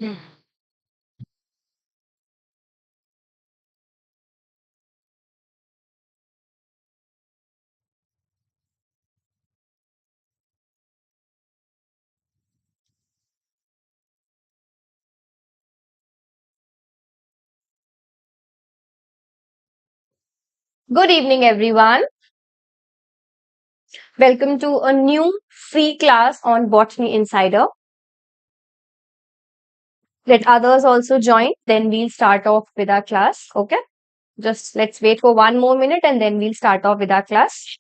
Good evening, everyone. Welcome to a new free class on Botany Insider. Let others also join, then we'll start off with our class. Okay, just let's wait for 1 more minute and then we'll start off with our class.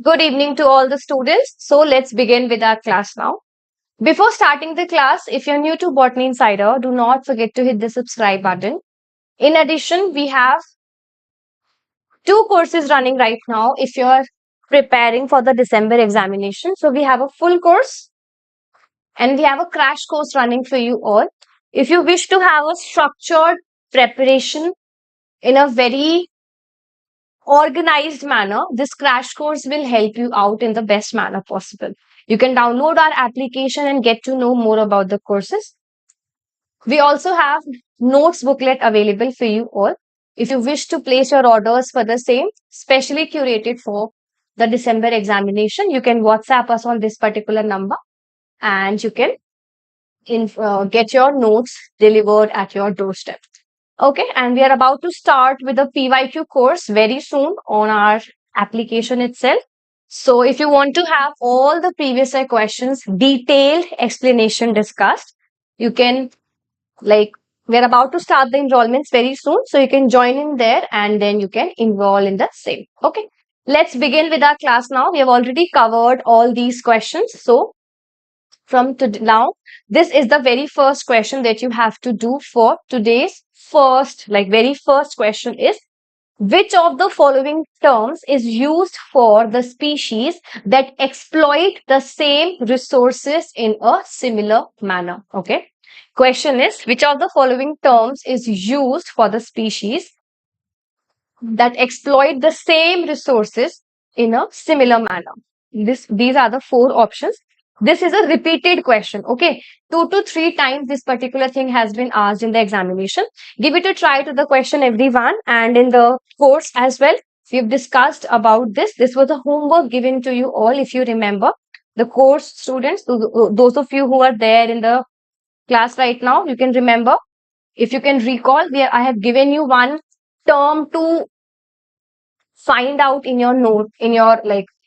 Good evening to all the students. So let's begin with our class now. Before starting the class, if you're new to Botany Insider, do not forget to hit the subscribe button. In addition, we have two courses running right now if you're preparing for the December examination. So we have a full course and we have a crash course running for you all. If you wish to have a structured preparation in a very organized manner, this crash course will help you out in the best manner possible. You can download our application and get to know more about the courses. We also have notes booklet available for you all. If you wish to place your orders for the same, specially curated for the December examination, you can WhatsApp us on this particular number and you can get your notes delivered at your doorstep. Okay, and we are about to start with the PYQ course very soon on our application itself. So if you want to have all the previous year questions, detailed explanation discussed, you can we're about to start the enrollments very soon. So you can join in there and then you can enroll in the same. Okay, let's begin with our class now. We have already covered all these questions. So from now, this is the very first question that you have to do for today's very first question is, which of the following terms is used for the species that exploit the same resources in a similar manner? Okay. Question is, which of the following terms is used for the species that exploit the same resources in a similar manner? These are the four options. This is a repeated question. Okay. 2 to 3 times this particular thing has been asked in the examination. Give it a try to the question, everyone. And in the course as well, we've discussed about this. This was a homework given to you all, if you remember. The course students, those of you who are there in the class right now, you can remember. If you can recall, I have given you one term to find out in your note, in your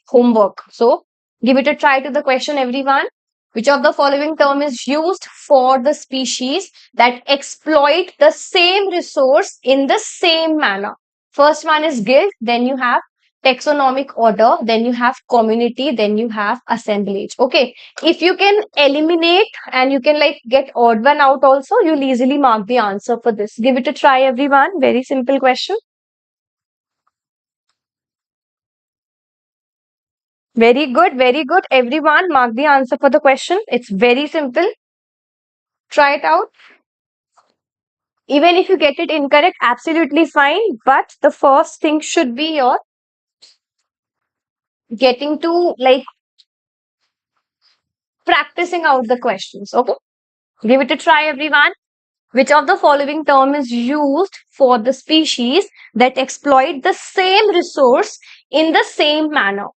homework. So give it a try to the question, everyone. Which of the following term is used for the species that exploit the same resource in the same manner? First one is guild, then you have taxonomic order, then you have community, then you have assemblage. Okay, if you can eliminate and you can get odd one out also, you'll easily mark the answer for this. Give it a try, everyone. Very simple question. Very good, very good. Everyone, mark the answer for the question. It's very simple. Try it out. Even if you get it incorrect, absolutely fine. But the first thing should be your getting to practicing out the questions. Okay. Give it a try, everyone. Which of the following term is used for the species that exploit the same resource in the same manner?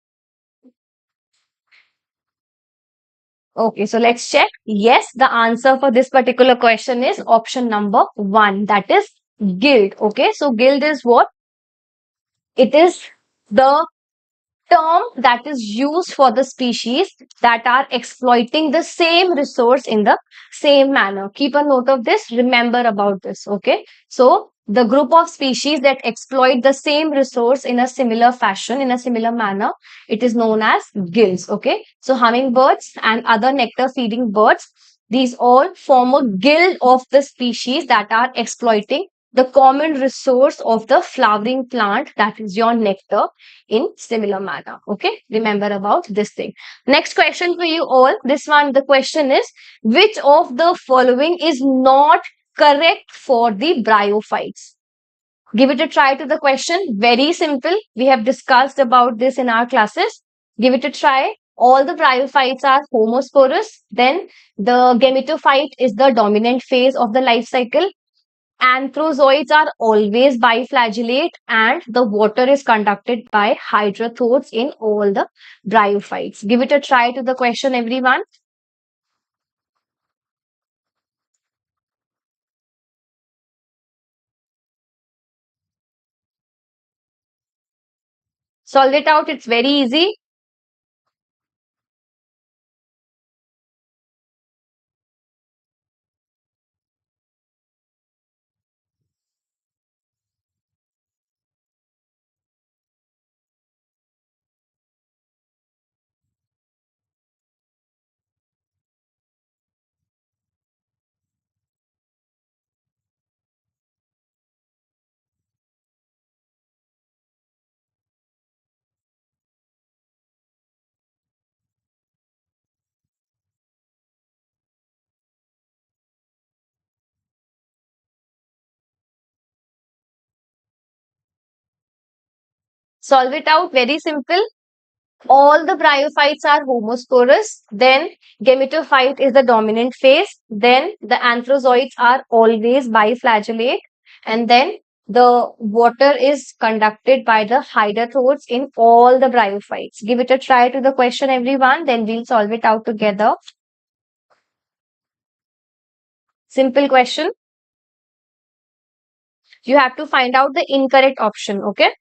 Okay, so let's check. Yes, the answer for this particular question is option number 1, that is guild. Okay, so guild is what? It is the term that is used for the species that are exploiting the same resource in the same manner. Keep a note of this. Remember about this. Okay. So the group of species that exploit the same resource in a similar fashion, in a similar manner, it is known as guilds. Okay. So hummingbirds and other nectar feeding birds, these all form a guild of the species that are exploiting the common resource of the flowering plant, that is your nectar, in similar manner. Okay, remember about this thing. Next question for you all. This one, the question is, which of the following is not correct for the bryophytes? Give it a try to the question. Very simple. We have discussed about this in our classes. Give it a try. All the bryophytes are homosporous. Then the gametophyte is the dominant phase of the life cycle. Anthrozoids are always biflagellate, and the water is conducted by hydrothodes in all the bryophytes. Give it a try to the question, everyone. Solve it out. It's very easy. Solve it out. Very simple. All the bryophytes are homosporous. Then gametophyte is the dominant phase. Then the anthrozoids are always biflagellate. And then the water is conducted by the hydrothodes in all the bryophytes. Give it a try to the question, everyone. Then we'll solve it out together. Simple question. You have to find out the incorrect option. Okay.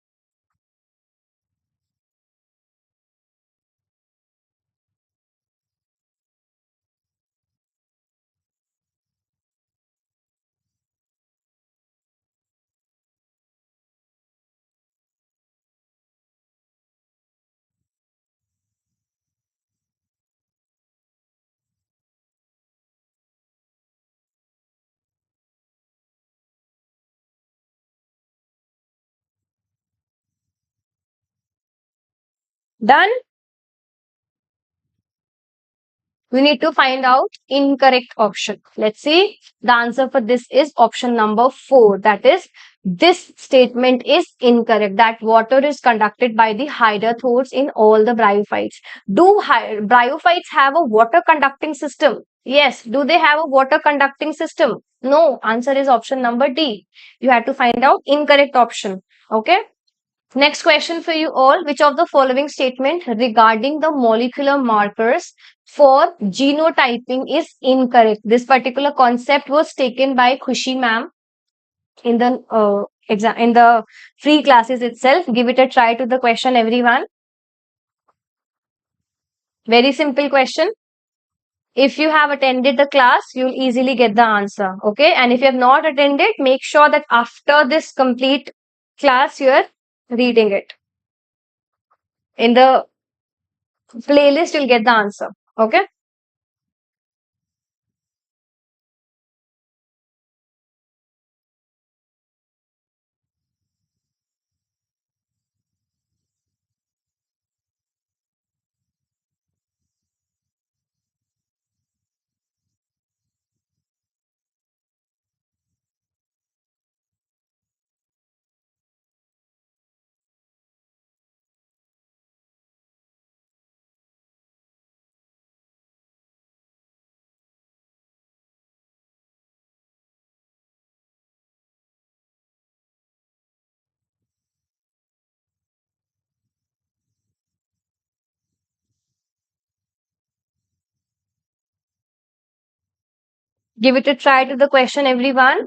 Done. We need to find out incorrect option. Let's see. The answer for this is option number 4. That is, this statement is incorrect. That water is conducted by the hydrothodes in all the bryophytes. Do bryophytes have a water conducting system? Yes. Do they have a water conducting system? No. Answer is option number D. You have to find out incorrect option. Okay. Next question for you all. Which of the following statement regarding the molecular markers for genotyping is incorrect? This particular concept was taken by Khushi ma'am in the exam, in the free classes itself. Give it a try to the question, everyone. Very simple question. If you have attended the class, you'll easily get the answer. Okay. And if you have not attended, make sure that after this complete class, you're reading it. In the playlist, you'll get the answer. Okay. Give it a try to the question, everyone.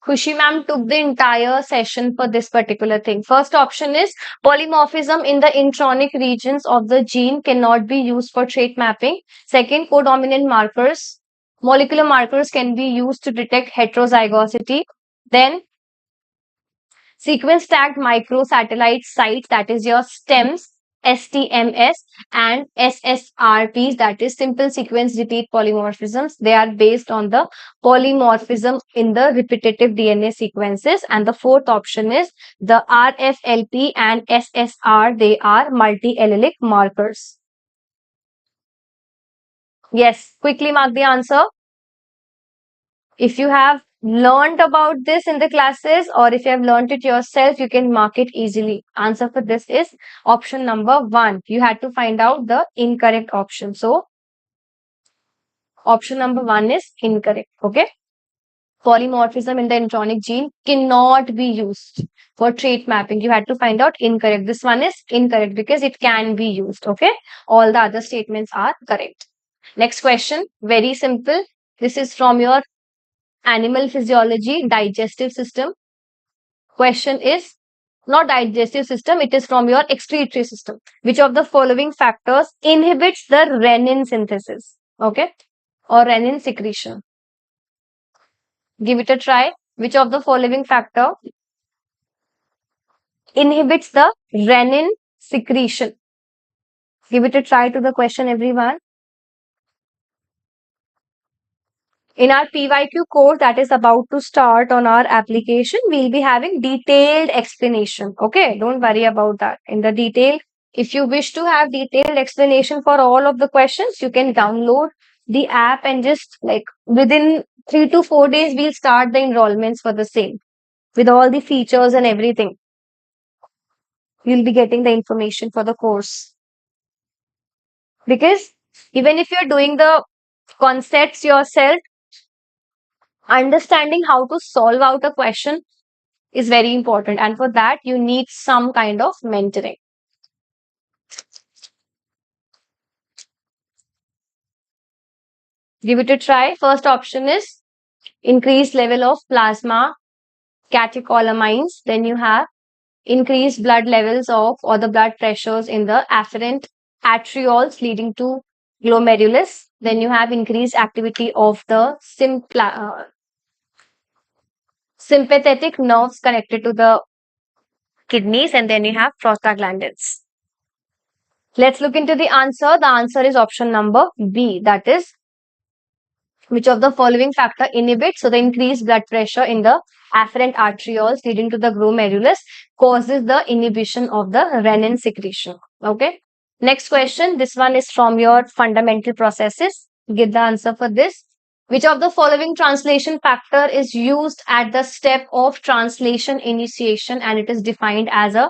Khushi ma'am took the entire session for this particular thing. First option is polymorphism in the intronic regions of the gene cannot be used for trait mapping. Second, codominant markers. Molecular markers can be used to detect heterozygosity. Then sequence tagged microsatellite sites, that is your STEMs, STMS, and SSRPs, that is simple sequence repeat polymorphisms. They are based on the polymorphism in the repetitive DNA sequences. And the fourth option is the RFLP and SSR, they are multi-allelic markers. Yes, quickly mark the answer. If you have learned about this in the classes or if you have learned it yourself, you can mark it easily. Answer for this is option number 1. You had to find out the incorrect option. So, option number 1 is incorrect. Okay. Polymorphism in the intronic gene cannot be used for trait mapping. You had to find out incorrect. This one is incorrect because it can be used. Okay. All the other statements are correct. Next question. Very simple. This is from your animal physiology, digestive system. Question is not digestive system, it is from your excretory system. Which of the following factors inhibits the renin synthesis? Okay, or renin secretion? Give it a try. Which of the following factor inhibits the renin secretion? Give it a try to the question, everyone. In our PYQ course that is about to start on our application, we'll be having detailed explanation. Okay, don't worry about that. In the detail, if you wish to have detailed explanation for all of the questions, you can download the app and just like within 3 to 4 days, we'll start the enrollments for the same with all the features and everything. You'll be getting the information for the course. Because even if you're doing the concepts yourself, understanding how to solve out a question is very important, and for that you need some kind of mentoring. Give it a try. First option is increased level of plasma catecholamines. Then you have increased blood levels of or the blood pressures in the afferent arterioles leading to glomerulus. Then you have increased activity of the sympathetic nerves connected to the kidneys, and then you have prostaglandins. Let's look into the answer. The answer is option number B. That is, which of the following factor inhibits? So the increased blood pressure in the afferent arterioles leading to the glomerulus causes the inhibition of the renin secretion. Okay. Next question. This one is from your fundamental processes. Give the answer for this. Which of the following translation factor is used at the step of translation initiation and it is defined as a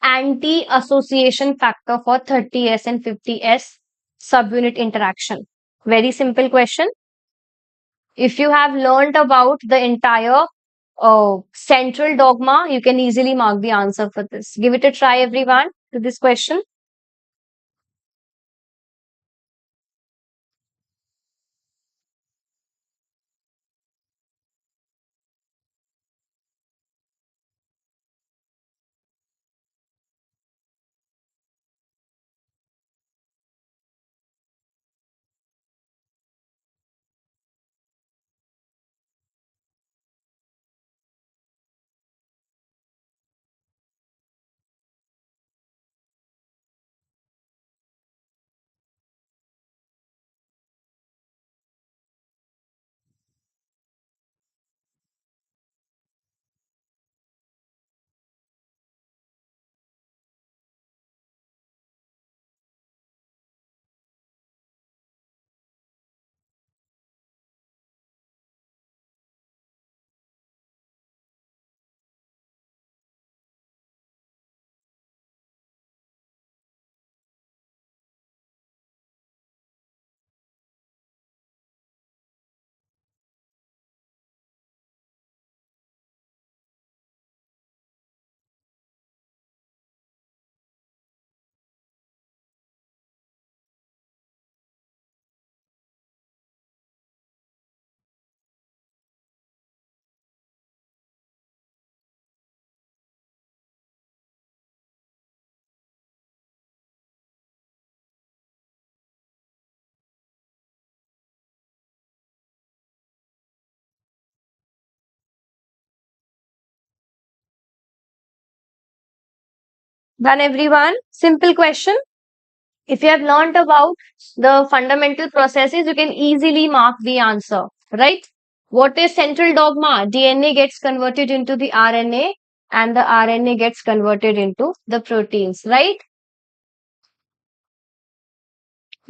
anti-association factor for 30S and 50S subunit interaction? Very simple question. If you have learned about the entire central dogma, you can easily mark the answer for this. Give it a try, everyone, to this question. Done, everyone? Simple question. If you have learned about the fundamental processes, you can easily mark the answer, right? What is central dogma? DNA gets converted into the RNA and the RNA gets converted into the proteins, right?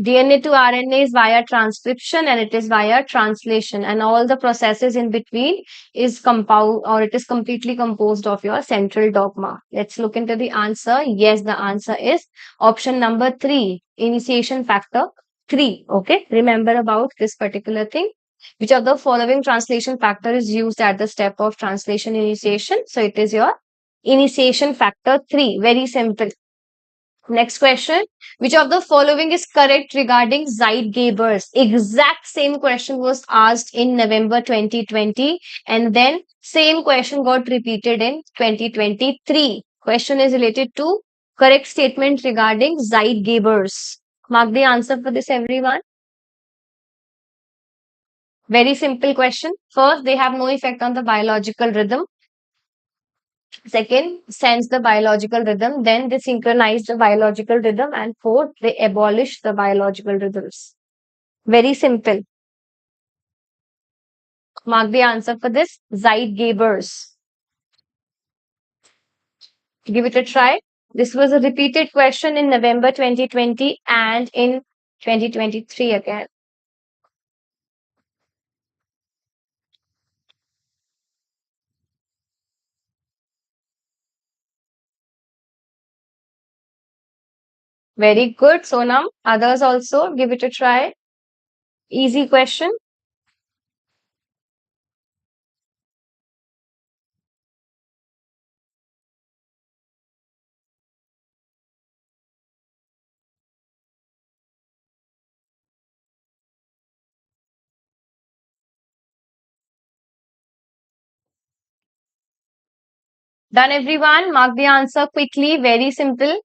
DNA to RNA is via transcription and it is via translation, and all the processes in between is compound or it is completely composed of your central dogma. Let's look into the answer. Yes, the answer is option number 3, initiation factor 3. Okay, remember about this particular thing. Which of the following translation factor is used at the step of translation initiation? So it is your initiation factor 3. Very simple. Next question. Which of the following is correct regarding Zeitgebers? Exact same question was asked in November 2020 and then same question got repeated in 2023. Question is related to correct statement regarding Zeitgebers. Mark the answer for this, everyone. Very simple question. First, they have no effect on the biological rhythm. Second, sense the biological rhythm. Then they synchronize the biological rhythm. And fourth, they abolish the biological rhythms. Very simple. Mark the answer for this. Zeitgebers. Give it a try. This was a repeated question in November 2020 and in 2023 again. Very good, Sonam. Others also give it a try. Easy question. Done, everyone. Mark the answer quickly. Very simple.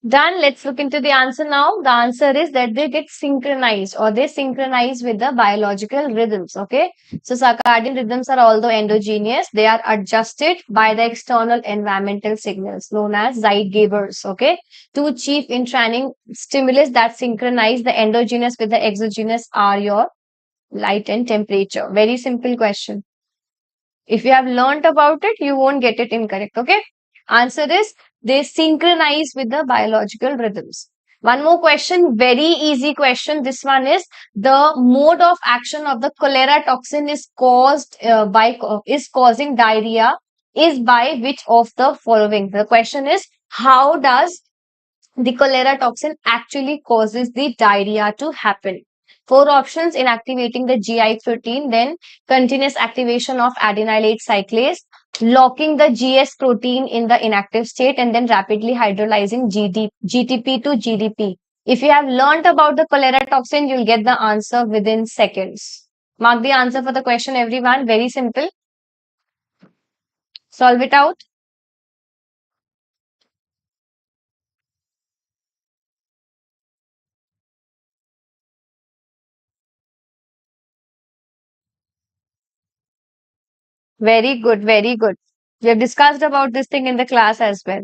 Done. Let's look into the answer now. The answer is that they get synchronized or they synchronize with the biological rhythms. Okay. So circadian rhythms are although endogenous, they are adjusted by the external environmental signals known as Zeitgebers. Okay. Two chief entraîning stimulus that synchronize the endogenous with the exogenous are your light and temperature. Very simple question. If you have learnt about it, you won't get it incorrect. Okay. Answer is they synchronize with the biological rhythms. One more question, very easy question. This one is the mode of action of the cholera toxin is is causing diarrhea is by which of the following? The question is how does the cholera toxin actually causes the diarrhea to happen? Four options: inactivating the GI protein, then continuous activation of adenylate cyclase, locking the GS protein in the inactive state, and then rapidly hydrolyzing GTP to GDP. If you have learnt about the cholera toxin, you'll get the answer within seconds. Mark the answer for the question, everyone. Very simple. Solve it out. Very good, very good. We have discussed about this thing in the class as well.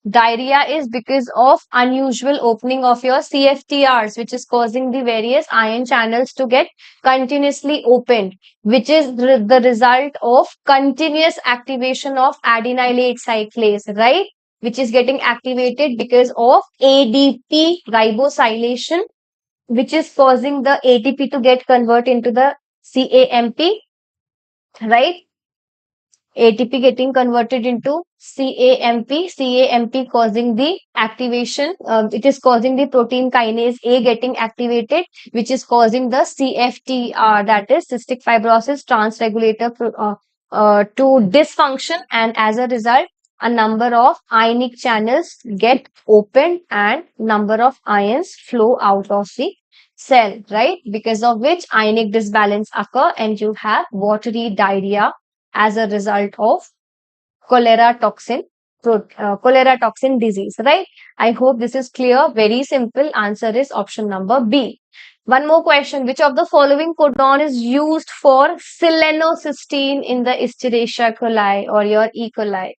Diarrhea is because of unusual opening of your CFTRs, which is causing the various ion channels to get continuously opened, which is the result of continuous activation of adenylate cyclase, right? Which is getting activated because of ADP ribosylation, which is causing the ATP to get converted into the CAMP, right? ATP getting converted into CAMP causing the activation. It is causing the protein kinase A getting activated, which is causing the CFTR, that is cystic fibrosis transregulator to dysfunction, and as a result, a number of ionic channels get opened and number of ions flow out of the cell, right? Because of which ionic disbalance occur and you have watery diarrhea as a result of cholera toxin, cholera toxin disease, right? I hope this is clear. Very simple. Answer is option number B. One more question. Which of the following codon is used for selenocysteine in the Escherichia coli or your E. coli?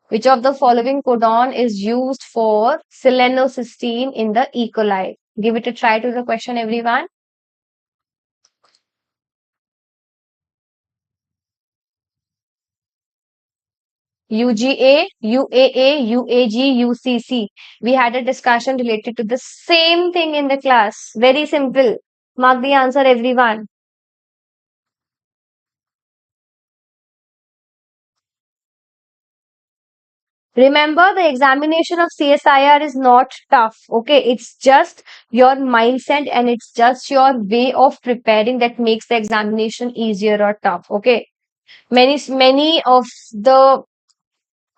Which of the following codon is used for selenocysteine in the E. coli? Give it a try to the question, everyone. UGA, UAA, UAG, UCC. We had a discussion related to the same thing in the class. Very simple. Mark the answer, everyone. Remember, the examination of CSIR is not tough. Okay, it's just your mindset and it's just your way of preparing that makes the examination easier or tough. Okay, many of the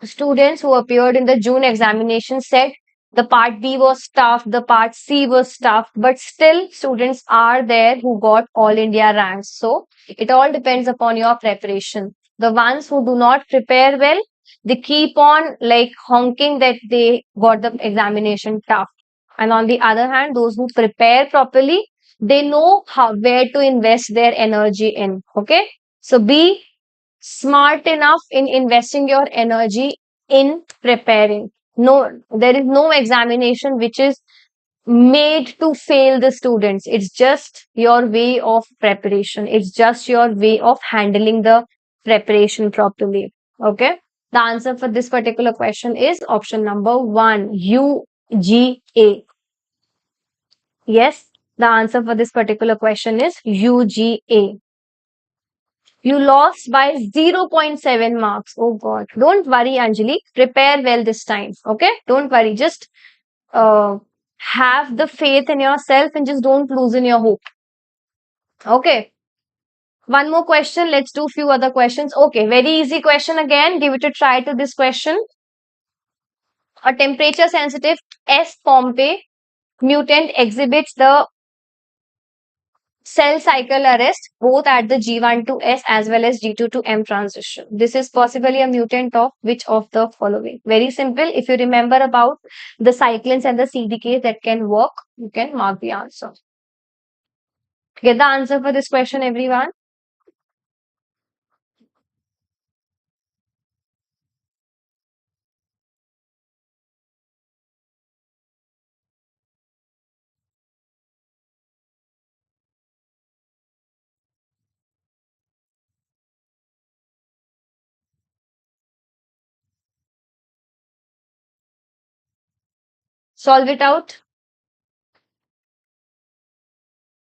students who appeared in the June examination said the part B was tough, the part C was tough, but still students are there who got all India ranks. So it all depends upon your preparation. The ones who do not prepare well, they keep on like honking that they got the examination tough. And on the other hand, those who prepare properly, they know how where to invest their energy in. Okay. So be smart enough in investing your energy in preparing. No, there is no examination which is made to fail the students. It's just your way of preparation. It's just your way of handling the preparation properly. Okay. The answer for this particular question is option number 1, UGA. Yes, the answer for this particular question is UGA. You lost by 0.7 marks. Oh God. Don't worry, Anjali. Prepare well this time. Okay? Don't worry. Just have the faith in yourself and just don't loosen your hope. Okay. One more question. Let's do few other questions. Okay. Very easy question again. Give it a try to this question. A temperature sensitive S. pompe mutant exhibits the cell cycle arrest both at the G1 to S as well as G2 to M transition. This is possibly a mutant of which of the following? Very simple. If you remember about the cyclins and the CDKs that can work, you can mark the answer. Get the answer for this question, everyone. Solve it out.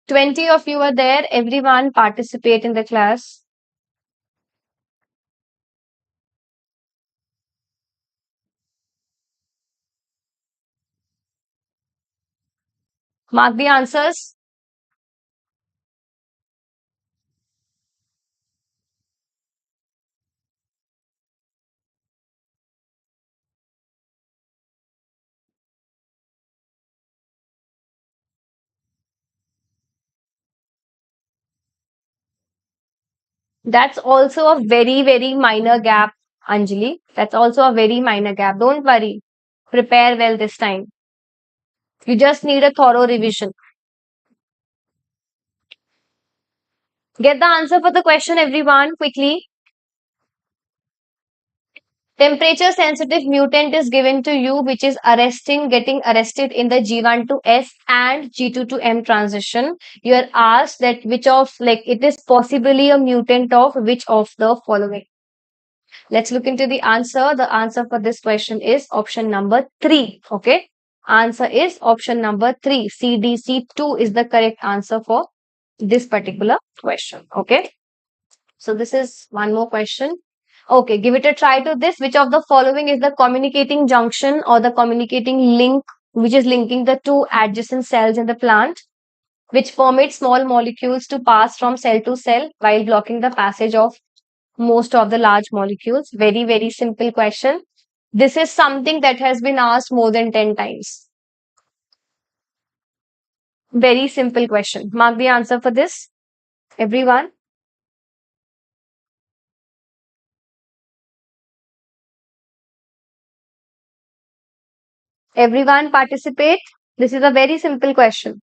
20 of you are there. Everyone participate in the class. Mark the answers. That's also a very, very minor gap, Anjali. That's also a very minor gap. Don't worry. Prepare well this time. You just need a thorough revision. Get the answer for the question, everyone, quickly. Temperature sensitive mutant is given to you, which is getting arrested in the G1 to S and G2 to M transition. You are asked that which of, like, it is possibly a mutant of which of the following. Let's look into the answer. The answer for this question is option number 3. Okay. Answer is option number 3. CDC2 is the correct answer for this particular question. Okay. So this is one more question. Okay, give it a try to this. Which of the following is the communicating junction or the communicating link which is linking the two adjacent cells in the plant, which permits small molecules to pass from cell to cell while blocking the passage of most of the large molecules? Very, very simple question. This is something that has been asked more than 10 times. Very simple question. Mark the answer for this, everyone. Everyone participate. This is a very simple question.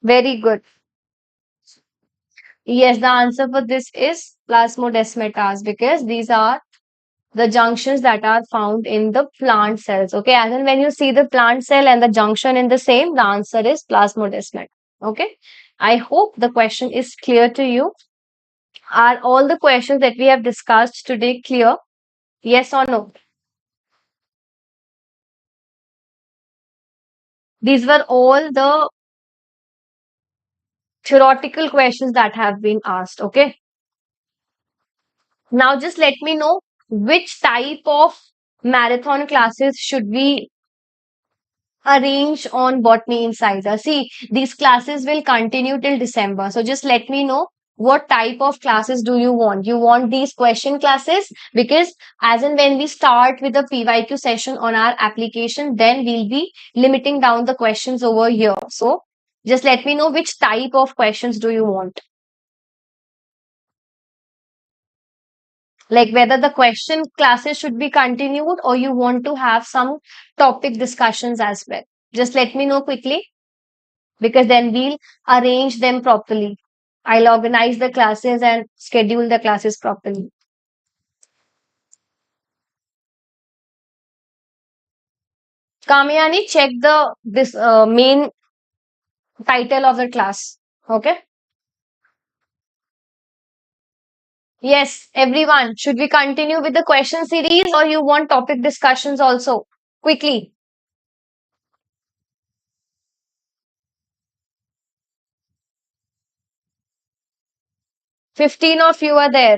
Very good. Yes, the answer for this is plasmodesmatars, because these are the junctions that are found in the plant cells. Okay, and then when you see the plant cell and the junction in the same, the answer is plasmodesmat. Okay, I hope the question is clear to you. Are all the questions that we have discussed today clear? Yes or no? These were all the theoretical questions that have been asked. Okay, now just let me know which type of marathon classes should we arrange on Botany Insider. See, these classes will continue till December. So just let me know what type of classes do you want. You want these question classes? Because as and when we start with the PYQ session on our application, then we'll be limiting down the questions over here. So just let me know which type of questions do you want. Like whether the question classes should be continued or you want to have some topic discussions as well. Just let me know quickly, because then we'll arrange them properly. I'll organize the classes and schedule the classes properly. Kamyani, check the this main title of the class. Okay. Yes, everyone. Should we continue with the question series or you want topic discussions also? Quickly. 15 of you are there.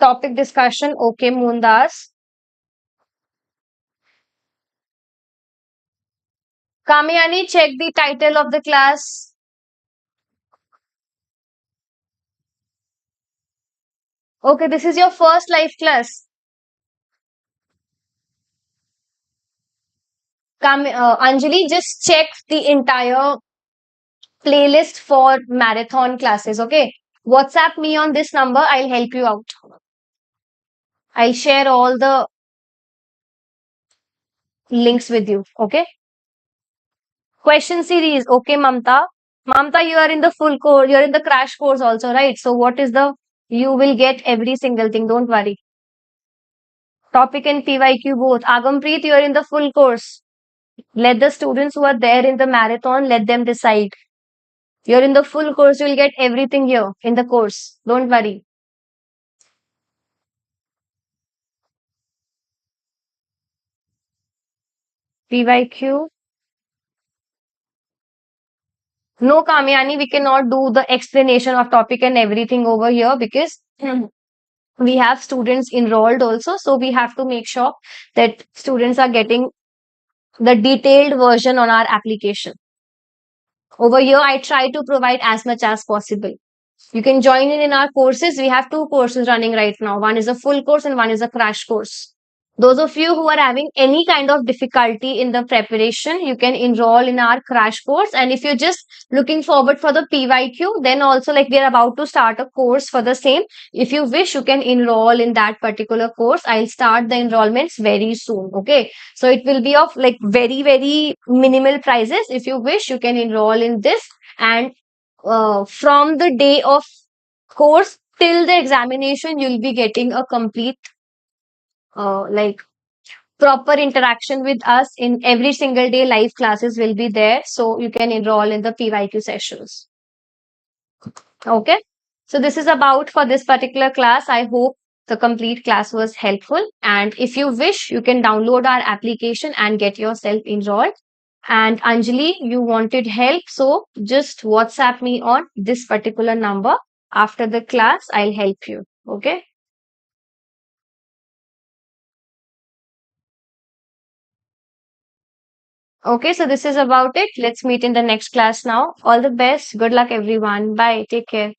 Topic discussion. Okay, Moondas. Kamyani, check the title of the class. Okay, this is your first live class. Anjali, just check the entire playlist for marathon classes. Okay. WhatsApp me on this number. I'll help you out. I'll share all the links with you. Okay. Question series. Okay, Mamta. Mamta, you are in the full course. You're in the crash course also, right? So what is the, you will get every single thing. Don't worry. Topic and PYQ both. Agampreet, you are in the full course. Let the students who are there in the marathon, let them decide. You're in the full course. You'll get everything here in the course. Don't worry. PYQ. No, Kamyani, we cannot do the explanation of topic and everything over here, because we have students enrolled also. So we have to make sure that students are getting the detailed version on our application. Over here, I try to provide as much as possible. You can join in our courses. We have two courses running right now. One is a full course and one is a crash course. Those of you who are having any kind of difficulty in the preparation, you can enroll in our crash course. And if you're just looking forward for the PYQ, then also like we are about to start a course for the same. If you wish, you can enroll in that particular course. I'll start the enrollments very soon. Okay. So it will be of like very, very minimal prices. If you wish, you can enroll in this. And from the day of course till the examination, you'll be getting a complete like proper interaction with us in every single day. Live classes will be there, so you can enroll in the PYQ sessions. Okay, so this is about for this particular class. I hope the complete class was helpful, and if you wish, you can download our application and get yourself enrolled. And Anjali, you wanted help, so just WhatsApp me on this particular number. After the class, I'll help you. Okay. Okay, so this is about it. Let's meet in the next class now. All the best. Good luck, everyone. Bye. Take care.